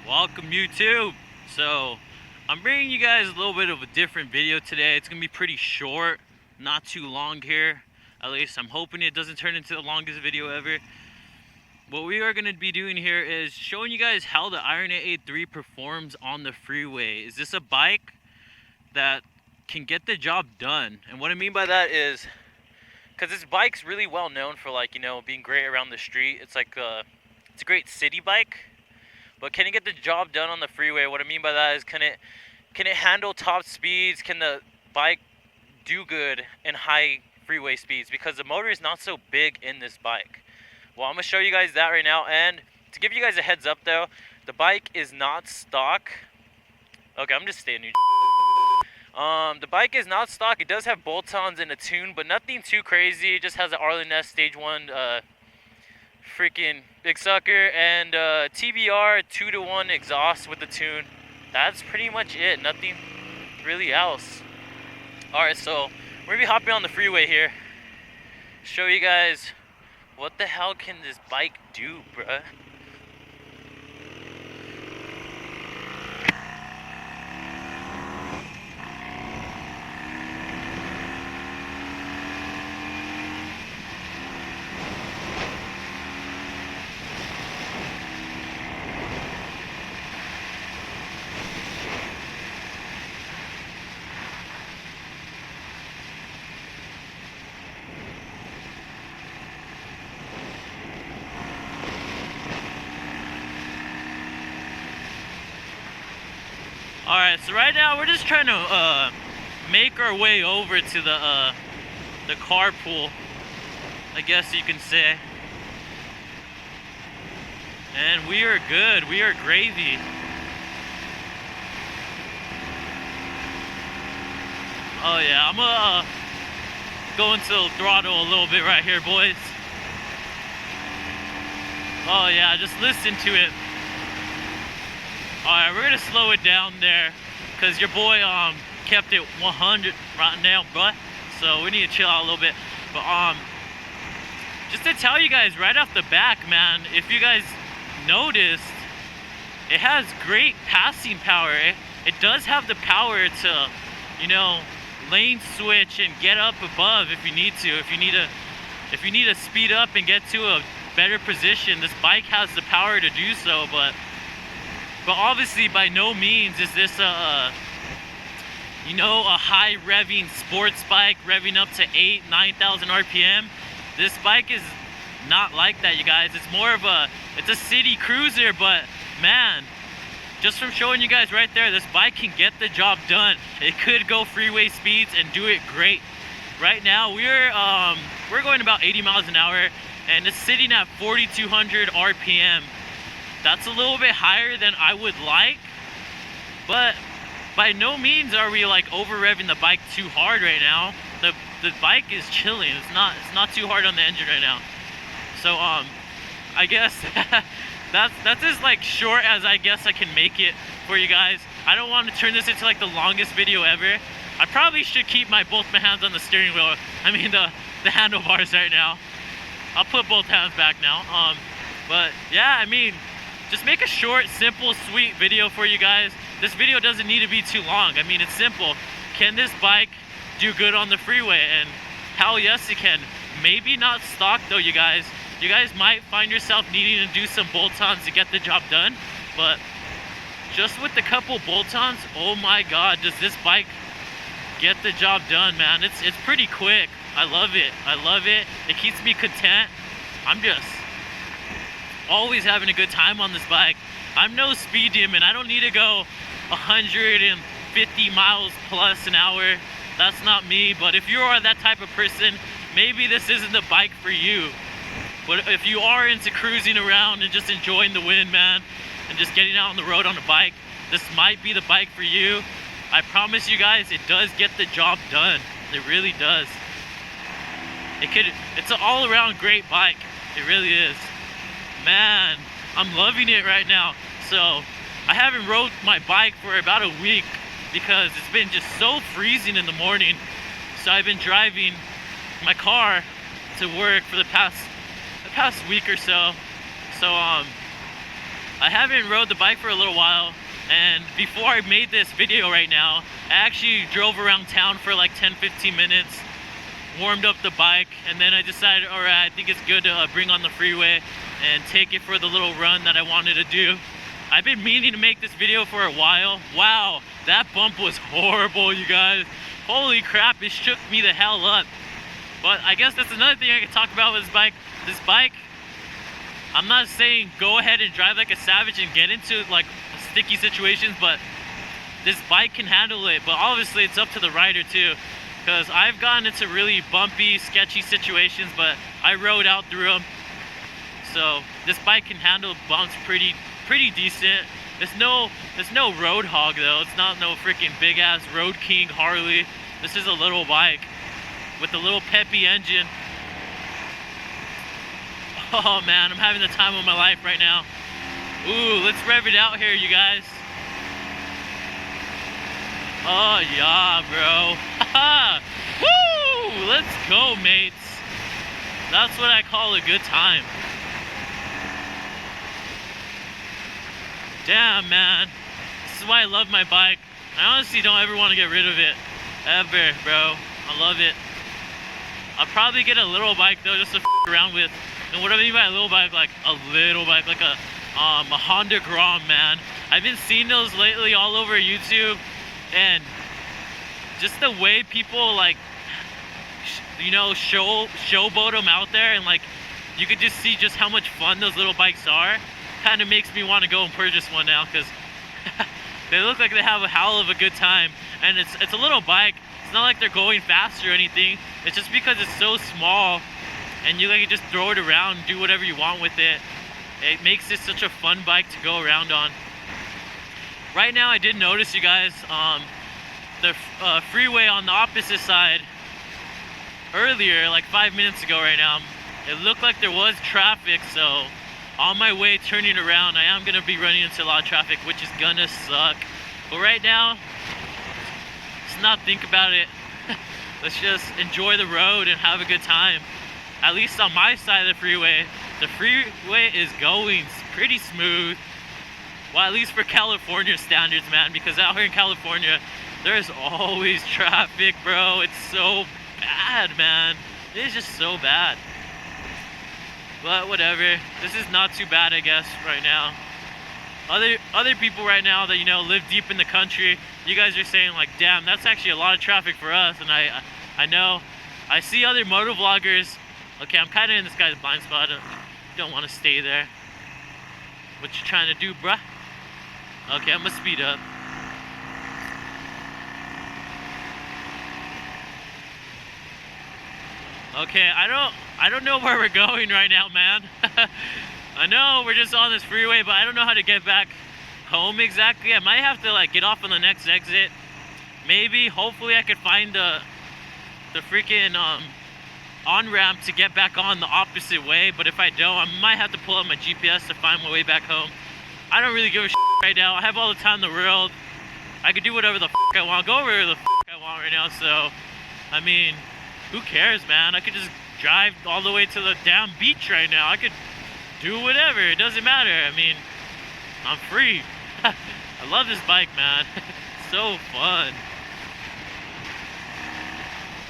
Welcome YouTube. So I'm bringing you guys a little bit of a different video today. It's gonna be pretty short, not too long here. At least I'm hoping it doesn't turn into the longest video ever. What we are gonna be doing here is showing you guys how the Iron 883 performs on the freeway. Is this a bike that can get the job done? And what I mean by that is, because this bike's really well known for, like, you know, being great around the street. It's like it's a great city bike. But can it get the job done on the freeway? What I mean by that is, can it handle top speeds? Can the bike do good in high freeway speeds? Because the motor is not so big in this bike. Well, I'm gonna show you guys that right now. And to give you guys a heads up though, the bike is not stock. Okay, I'm just staying new. The bike is not stock. It does have bolt-ons and a tune, but nothing too crazy. It just has an Arlen S Stage 1 freaking big sucker and TBR 2-to-1 exhaust with the tune. That's pretty much it. Nothing really else. Alright, so we're gonna be hopping on the freeway here. Show you guys what the hell can this bike do, bruh. Alright, so right now we're just trying to make our way over to the carpool, I guess you can say. And we are good. We are gravy. Oh yeah, I'm gonna go into the throttle a little bit right here, boys. Oh yeah, just listen to it. Alright, we're gonna slow it down there, cause your boy kept it 100 right now, bruh. So we need to chill out a little bit. But just to tell you guys right off the back, man, if you guys noticed, it has great passing power. It does have the power to, you know, lane switch and get up above if you need to. If you need to speed up and get to a better position, this bike has the power to do so. But obviously, by no means is this you know, a high revving sports bike revving up to 8,000-9,000 RPM. This bike is not like that, you guys. It's more of it's a city cruiser, but man, just from showing you guys right there, this bike can get the job done. It could go freeway speeds and do it great. Right now, we're going about 80 miles an hour, and it's sitting at 4,200 RPM. That's a little bit higher than I would like, but by no means are we like over revving the bike too hard right now. The bike is chilling. It's not too hard on the engine right now. So I guess that's as like short as I guess I can make it for you guys. I don't want to turn this into like the longest video ever. I probably should keep both my hands on the steering wheel. I mean the handlebars right now. I'll put both hands back now. But yeah, I mean, just make a short, simple, sweet video for you guys. This video doesn't need to be too long. I mean, it's simple. Can this bike do good on the freeway? And hell yes, it can. Maybe not stock though, you guys. You guys might find yourself needing to do some bolt-ons to get the job done. But just with the couple bolt-ons, oh my God, does this bike get the job done, man. It's pretty quick. I love it. I love it. It keeps me content. I'm just always having a good time on this bike. I'm no speed demon. I don't need to go 150 miles plus an hour. That's not me. But if you are that type of person, maybe this isn't the bike for you. But if you are into cruising around and just enjoying the wind, man, and just getting out on the road on a bike, this might be the bike for you. I promise you guys, it does get the job done. It really does. It's an all-around great bike. It really is. Man, I'm loving it right now. So I haven't rode my bike for about a week because it's been just so freezing in the morning. So I've been driving my car to work for the past week or so. So I haven't rode the bike for a little while, and before I made this video right now, I actually drove around town for like 10-15 minutes, warmed up the bike, and then I decided, alright, I think it's good to bring on the Freeway and take it for the little run that I wanted to do. I've been meaning to make this video for a while. Wow, that bump was horrible, you guys. Holy crap, it shook me the hell up. But I guess that's another thing I can talk about with this bike. This bike, I'm not saying go ahead and drive like a savage and get into like sticky situations, but this bike can handle it. But obviously it's up to the rider too, because I've gotten into really bumpy, sketchy situations, but I rode out through them. So this bike can handle bumps pretty decent. It's no road hog though. It's not no freaking big ass Road King Harley. This is a little bike with a little peppy engine. Oh man, I'm having the time of my life right now. Ooh, let's rev it out here, you guys. Oh yeah, bro. Woo! Let's go, mates. That's what I call a good time. Damn, man. This is why I love my bike. I honestly don't ever want to get rid of it. Ever, bro. I love it. I'll probably get a little bike though, just to f around with. And what I mean by a little bike, like a little bike, like a Honda Grom, man. I've been seeing those lately all over YouTube, and just the way people like, you know, showboat them out there, and like you could just see just how much fun those little bikes are. Kind of makes me want to go and purchase one now, because they look like they have a hell of a good time. And it's a little bike. It's not like they're going fast or anything. It's just because it's so small, and you can just throw it around and do whatever you want with it. It makes it such a fun bike to go around on. Right now I did notice, you guys, the freeway on the opposite side earlier, like 5 minutes ago right now, it looked like there was traffic. So on my way turning around, I am gonna be running into a lot of traffic, which is gonna suck. But right now, let's not think about it. Let's just enjoy the road and have a good time. At least on my side of the freeway is going pretty smooth. Well, at least for California standards, man, because out here in California, there's always traffic, bro. It's so bad, man. It is just so bad. But whatever, this is not too bad, I guess, right now. Other people right now that, you know, live deep in the country, you guys are saying like, damn, that's actually a lot of traffic for us. And I know, I see other motovloggers. Okay, I'm kind of in this guy's blind spot. Don't want to stay there. What you trying to do, bruh? Okay, I'm gonna speed up. Okay, I don't know where we're going right now, man. I know we're just on this freeway, but I don't know how to get back home exactly. I might have to like get off on the next exit. Maybe, hopefully I could find the freaking on-ramp to get back on the opposite way. But if I don't, I might have to pull up my GPS to find my way back home. I don't really give a shit right now. I have all the time in the world. I could do whatever the f I want, go wherever the f I want right now. So, I mean, who cares, man? I could just drive all the way to the damn beach right now. I could do whatever. It doesn't matter. I mean, I'm free. I love this bike, man. It's so fun.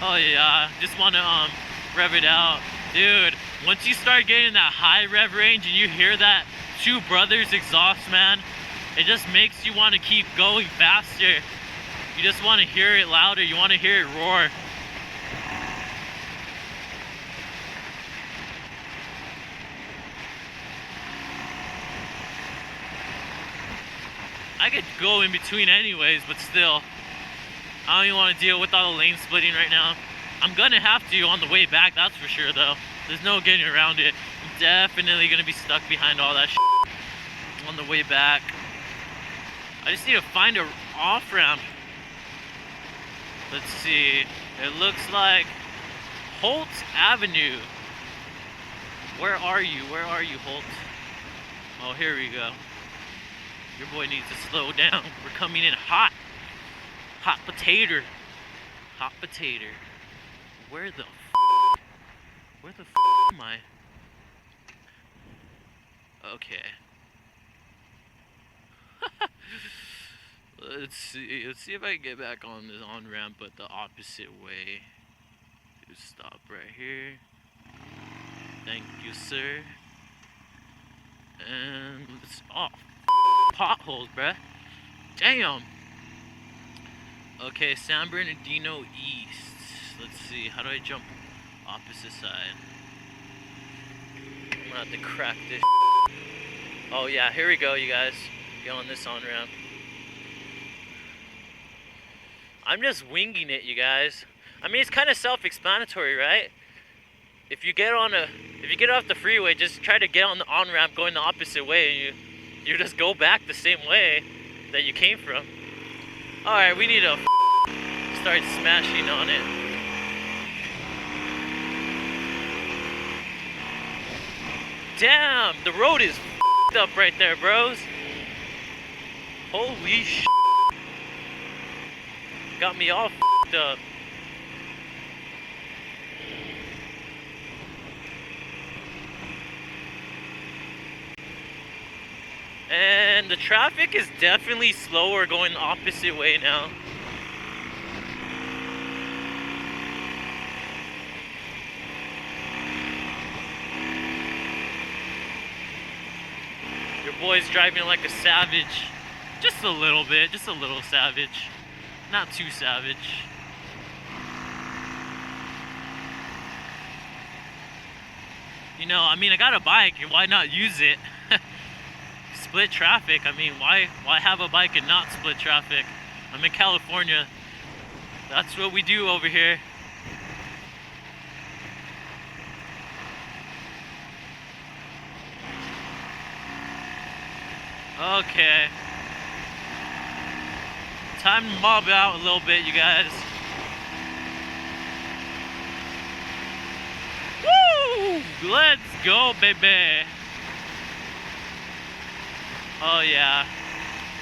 Oh yeah, just want to rev it out. Dude, once you start getting that high rev range and you hear that Two Brothers exhaust, man, it just makes you want to keep going faster. You just want to hear it louder. You want to hear it roar. I could go in between anyways, but still, I don't even want to deal with all the lane splitting right now. I'm gonna have to on the way back, that's for sure though. There's no getting around it. I'm definitely gonna be stuck behind all that shit on the way back. I just need to find a off-ramp. Let's see. It looks like Holt Avenue. Where are you? Where are you, Holt? Oh, here we go. Your boy needs to slow down. We're coming in hot. Hot potato. Hot potato. Where the am I? Okay. Let's see if I can get back on this on-ramp, but the opposite way. Just stop right here. Thank you, sir. And let's, oh, potholes, bruh. Damn. Okay, San Bernardino East. Let's see, how do I jump opposite side? I'm gonna have to crack this. Oh yeah, here we go, you guys. Get on this on-ramp. I'm just winging it, you guys. I mean, it's kind of self-explanatory, right? If you get off the freeway, just try to get on the on-ramp going the opposite way, and you just go back the same way that you came from. All right, we need to start smashing on it. Damn, the road is up right there, bros. Holy shit. Got me all up. And the traffic is definitely slower going the opposite way now. Your boy's driving like a savage. Just a little bit, just a little savage. Not too savage. You know, I mean, I got a bike, why not use it? Split traffic, I mean, why have a bike and not split traffic? I'm in California. That's what we do over here. Okay. Time to mob out a little bit, you guys. Woo! Let's go, baby. Oh yeah.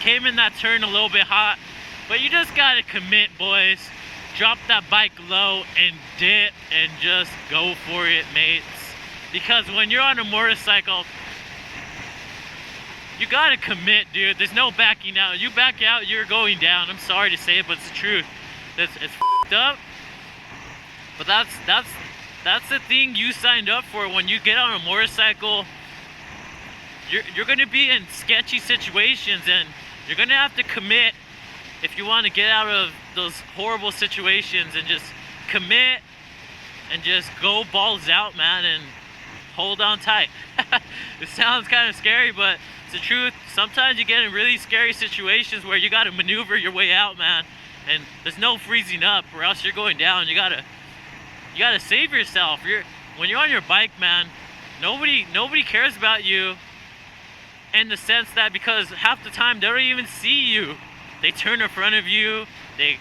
Came in that turn a little bit hot, but you just gotta commit, boys. Drop that bike low and dip and just go for it, mates. Because when you're on a motorcycle, you gotta commit, dude. There's no backing out. You back out, you're going down. I'm sorry to say it, but it's the truth. It's f***ed up. But that's the thing you signed up for. When you get on a motorcycle, you're gonna be in sketchy situations, and you're gonna have to commit if you want to get out of those horrible situations, and just commit and just go balls out, man, and hold on tight. It sounds kind of scary, but it's the truth. Sometimes you get in really scary situations where you got to maneuver your way out, man, and there's no freezing up or else you're going down. You gotta save yourself. When you're on your bike, man, nobody cares about you, in the sense that because half the time they don't even see you. They turn in front of you, they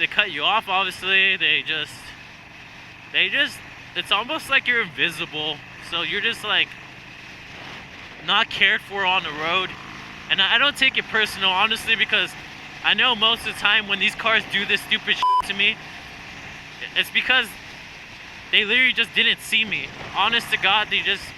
cut you off, obviously. They just it's almost like you're invisible. So you're just like not cared for on the road. And I don't take it personal, honestly, because I know most of the time when these cars do this stupid shit to me, it's because they literally just didn't see me. Honest to God,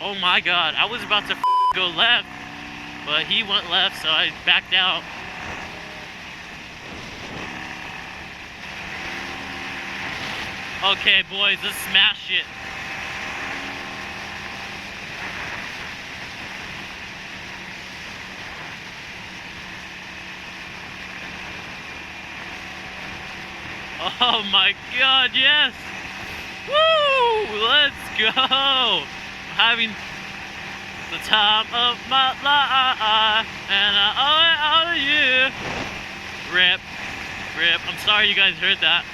oh my God, I was about to go left, but he went left, so I backed out. Okay, boys, let's smash it. Oh my God, yes! Woo! Let's go! I'm having the time of my life, and I owe it all to you. Rip. I'm sorry you guys heard that.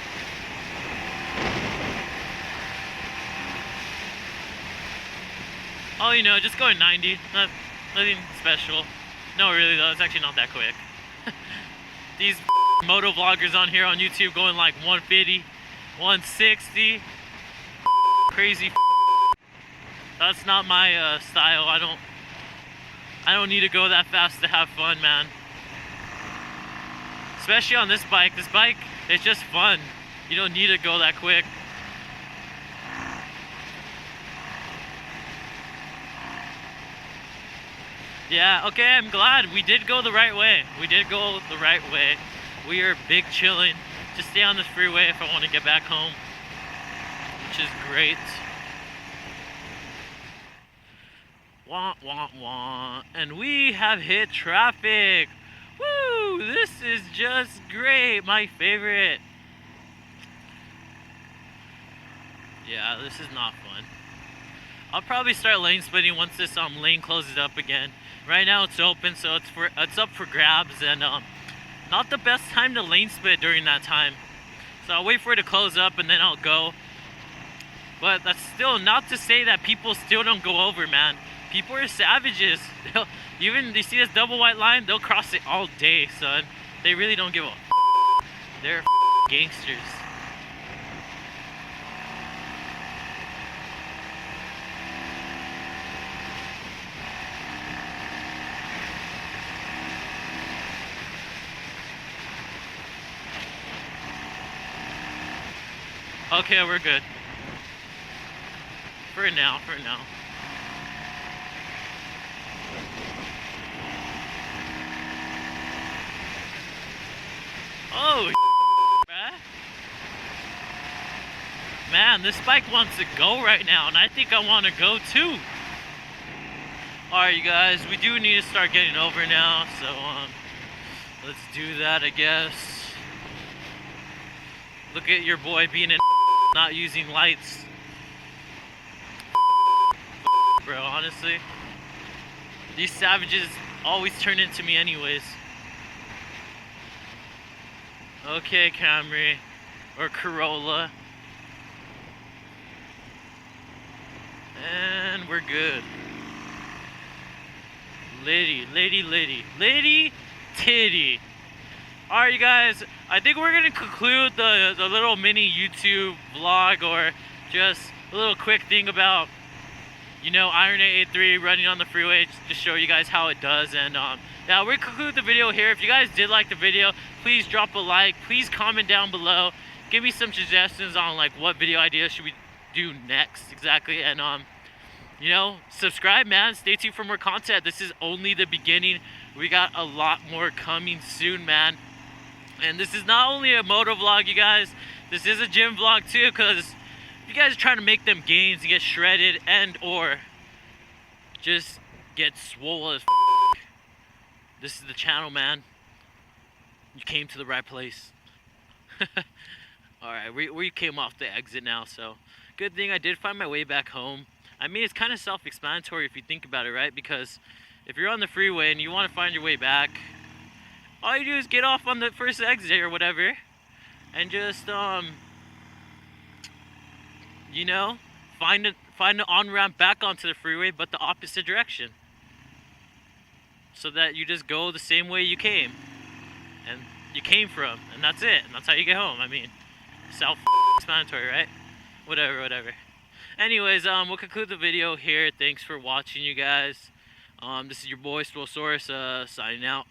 Oh, you know, just going 90. Nothing special. No, really though, it's actually not that quick. These motovloggers on here on YouTube going like 150, 160. Crazy. That's not my style. I don't need to go that fast to have fun, man. Especially on this bike. This bike is just fun. You don't need to go that quick. Yeah, okay, I'm glad. We did go the right way. We did go the right way. We are big chilling. Just stay on this freeway if I want to get back home, which is great. Wah, wah, wah. And we have hit traffic. Woo! This is just great. My favorite. Yeah, this is not fun. I'll probably start lane splitting once this lane closes up again. Right now it's open, so it's up for grabs, and not the best time to lane split during that time. So I'll wait for it to close up and then I'll go. But that's still not to say that people still don't go over, man. People are savages. Even you see this double white line, they'll cross it all day, son. They really don't give a They're gangsters. Okay, we're good. For now, for now. Oh, bruh. Man, this bike wants to go right now, and I think I want to go too. Alright, you guys, we do need to start getting over now, so let's do that, I guess. Look at your boy being not using lights. Bro, honestly. These savages always turn into me anyways. Okay, Camry. Or Corolla. And we're good. Lady titty. Alright, you guys, I think we're gonna conclude the little mini YouTube vlog, or just a little quick thing about, you know, Iron 883 running on the freeway, just to show you guys how it does. And yeah, we'll conclude the video here. If you guys did like the video, please drop a like, please comment down below, give me some suggestions on like what video ideas should we do next exactly. And you know, subscribe, man. Stay tuned for more content. This is only the beginning. We got a lot more coming soon, man. And this is not only a moto vlog, you guys. This is a gym vlog too, because if you guys are trying to make them gains and get shredded and or just get swole as this is the channel, man. You came to the right place. Alright, we came off the exit now, so good thing I did find my way back home. I mean, it's kind of self-explanatory if you think about it, right? Because if you're on the freeway and you want to find your way back, all you do is get off on the first exit or whatever, and just you know, find an on-ramp back onto the freeway, but the opposite direction, so that you just go the same way you came from, and that's it, and that's how you get home. I mean, self-explanatory, right? Whatever. Anyways, we'll conclude the video here. Thanks for watching, you guys. This is your boy Swolesaurus signing out.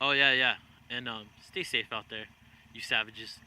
Oh yeah, and stay safe out there, you savages.